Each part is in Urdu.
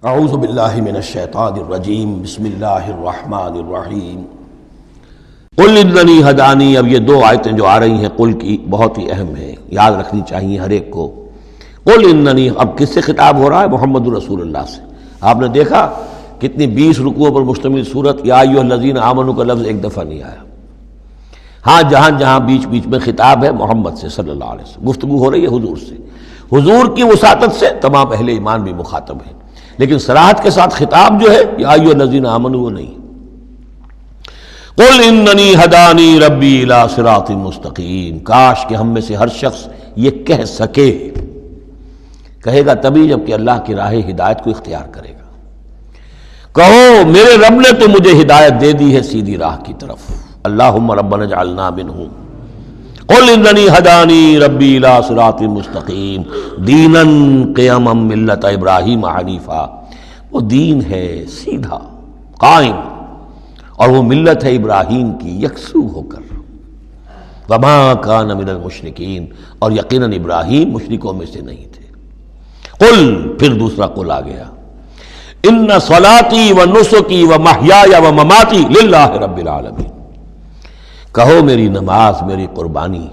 اعوذ باللہ من الشیطان الرجیم بسم اللہ الرحمن الرحیم قل اننی ہدانی. اب یہ دو آیتیں جو آ رہی ہیں قل کی بہت ہی اہم ہیں، یاد رکھنی چاہیے ہر ایک کو. قل اننی، اب کس سے خطاب ہو رہا ہے؟ محمد رسول اللہ سے. آپ نے دیکھا کتنی 20 رکوعوں پر مشتمل صورت یا ایھا الذین آمنوا کا لفظ ایک دفعہ نہیں آیا. ہاں جہاں جہاں بیچ بیچ میں خطاب ہے محمد سے صلی اللہ علیہ وسلم، گفتگو ہو رہی ہے حضور سے. حضور کی وساطت سے تمام اہل ایمان بھی مخاطب ہیں، لیکن صراحت کے ساتھ خطاب جو ہے یا ایھا الذین آمنوا وہ نہیں. قل اننی ہدانی ربی الی صراط مستقیم. کاش کہ ہم میں سے ہر شخص یہ کہہ سکے. کہے گا تبھی جب کہ اللہ کی راہ ہدایت کو اختیار کرے گا. کہو میرے رب نے تو مجھے ہدایت دے دی ہے سیدھی راہ کی طرف. اللہم ربنا اجعلنا منہم. قل اننی ہدانی ربی الی صراط مستقیم دینا قیما ملت ابراہیم حنیفا. وہ دین ہے سیدھا قائم، اور وہ ملت ہے ابراہیم کی یکسو ہو کر. وما کان من المشرکین، اور یقیناً ابراہیم مشرکوں میں سے نہیں تھے. قل، پھر دوسرا قل آ گیا. ان صلاتی و نسکی و محیای و مماتی للہ رب العالمین. کہو میری نماز، میری قربانی،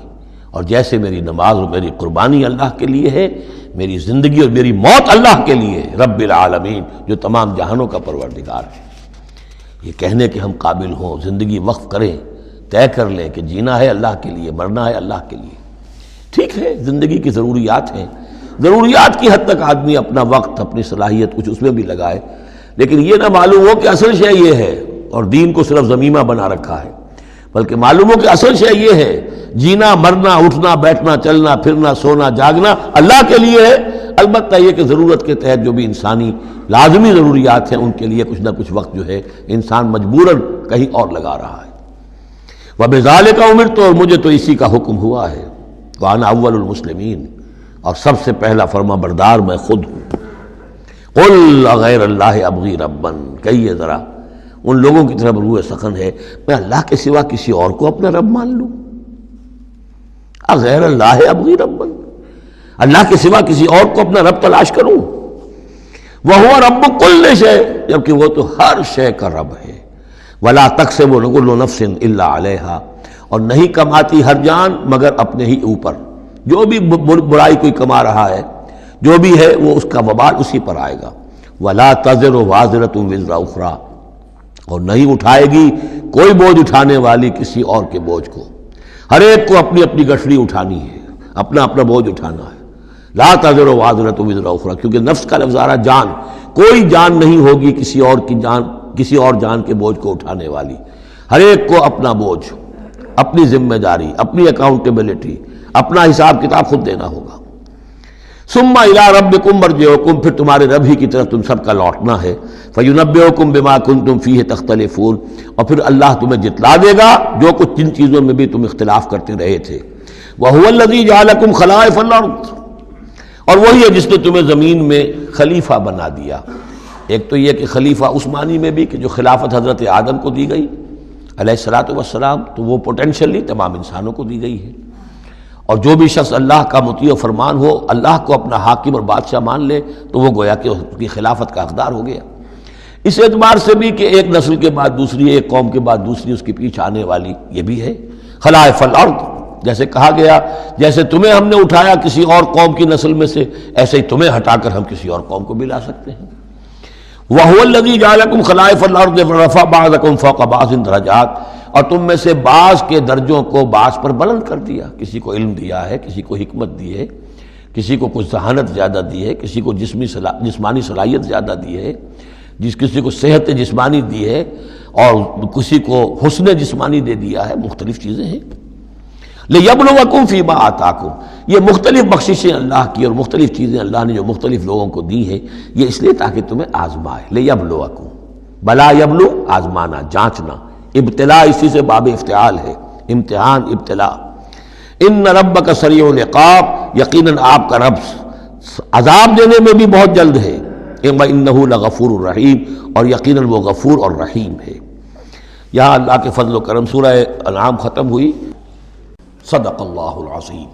اور جیسے میری نماز اور میری قربانی اللہ کے لیے ہے، میری زندگی اور میری موت اللہ کے لیے ہے، رب العالمین جو تمام جہانوں کا پروردگار ہے. یہ کہنے کے ہم قابل ہوں، زندگی وقف کریں، طے کر لیں کہ جینا ہے اللہ کے لیے، مرنا ہے اللہ کے لیے. ٹھیک ہے، زندگی کی ضروریات ہیں، ضروریات کی حد تک آدمی اپنا وقت، اپنی صلاحیت کچھ اس میں بھی لگائے، لیکن یہ نہ معلوم ہو کہ اصل شے یہ ہے اور دین کو صرف ضمیمہ بنا رکھا ہے، بلکہ معلوم ہو کہ اصل شے یہ ہے جینا، مرنا، اٹھنا، بیٹھنا، چلنا، پھرنا، سونا، جاگنا اللہ کے لیے ہے. البتہ یہ کہ ضرورت کے تحت جو بھی انسانی لازمی ضروریات ہیں ان کے لیے کچھ نہ کچھ وقت جو ہے انسان مجبوراً کہیں اور لگا رہا ہے. وَبِذَالِكَ أُمِرْتُ، اور مجھے تو اسی کا حکم ہوا ہے. وَأَنَا أَوَّلُ الْمُسْلِمِينَ، اور سب سے پہلا فرما بردار میں خود ہوں. قُلْ أَغَيْرَ اللَّهِ أَبْغِي رَبًّا، کہیے ذرا ان لوگوں کی طرف روح سخن ہے، میں اللہ کے سوا کسی اور کو اپنا رب مان لوں؟ اغیر اللہ ابغی ربا، اللہ کے سوا کسی اور کو اپنا رب تلاش کروں. وہو رب کل شے، جبکہ وہ تو ہر شے کا رب ہے. ولا تکسب کل نفس الا علیہا، اور نہیں کماتی ہر جان مگر اپنے ہی اوپر. جو بھی برائی کوئی کما رہا ہے، جو بھی ہے وہ اس کا وبال اسی پر آئے گا. ولا تزر وازرۃ وزر اخری، اور نہیں اٹھائے گی کوئی بوجھ اٹھانے والی کسی اور کے بوجھ کو. ہر ایک کو اپنی اپنی گٹھڑی اٹھانی ہے، اپنا اپنا بوجھ اٹھانا ہے. لا تزر وازرۃ وزر اخری، کیونکہ نفس کا لفظ آ رہا جان، کوئی جان نہیں ہوگی کسی اور جان کے بوجھ کو اٹھانے والی. ہر ایک کو اپنا بوجھ، اپنی ذمہ داری، اپنی اکاؤنٹیبلٹی، اپنا حساب کتاب خود دینا ہوگا. ثم الی ربکم مرجعکم، پھر تمہارے رب ہی کی طرف تم سب کا لوٹنا ہے. فینبئکم بما کنتم فیہ تختلفون، اور پھر اللہ تمہیں جتلا دے گا جو کچھ جن چیزوں میں بھی تم اختلاف کرتے رہے تھے. وہو الذی جعلکم خلائف الارض، اور وہی ہے جس نے تمہیں زمین میں خلیفہ بنا دیا. ایک تو یہ کہ خلیفہ عثمانی میں بھی کہ جو خلافت حضرت آدم کو دی گئی علیہ الصلوۃ والسلام، تو وہ پوٹینشلی تمام انسانوں کو دی گئی ہے. اور جو بھی شخص اللہ کا مطیع و فرمان ہو، اللہ کو اپنا حاکم اور بادشاہ مان لے، تو وہ گویا کہ اس کی خلافت کا حقدار ہو گیا. اس اعتبار سے بھی کہ ایک نسل کے بعد دوسری، ایک قوم کے بعد دوسری اس کے پیچھے آنے والی، یہ بھی ہے خلائف الارض. جیسے کہا گیا جیسے تمہیں ہم نے اٹھایا کسی اور قوم کی نسل میں سے، ایسے ہی تمہیں ہٹا کر ہم کسی اور قوم کو بھی لا سکتے ہیں. وَهُوَ الَّذِي جَعَلَكُمْ خَلَائِفَ الْأَرْضِ وَرَفَعَ بَعْضَكُمْ فَوْقَ بَعْضٍ دَرَجَاتٍ، اور تم میں سے بعض کے درجوں کو بعض پر بلند کر دیا. کسی کو علم دیا ہے، کسی کو حکمت دی ہے، کسی کو کچھ ذہانت زیادہ دی ہے، کسی کو جسمانی صلاحیت زیادہ دی ہے، کسی کو صحت جسمانی دی ہے، اور کسی کو حسن جسمانی دے دیا ہے. مختلف چیزیں ہیں. لِيَبْلُوَكُمْ فِي مَا آتَاكُمْ، یہ مختلف بخششیں اللہ کی اور مختلف چیزیں اللہ نے جو مختلف لوگوں کو دی ہیں، یہ اس لیے تاکہ تمہیں آزمائے. لِيَبْلُوَكُمْ، بلا یبلو، آزمانا، جانچنا. ابتلاء اسی سے باب افتعال ہے، امتحان، ابتلاء. ان ربک سریع العقاب، یقیناً آپ کا رب عذاب دینے میں بھی بہت جلد ہے. انہ لغفور الرحیم، اور یقیناً وہ غفور اور رحیم ہے. یہاں اللہ کے فضل و کرم سورہ انعام ختم ہوئی. صدق اللہ العظیم.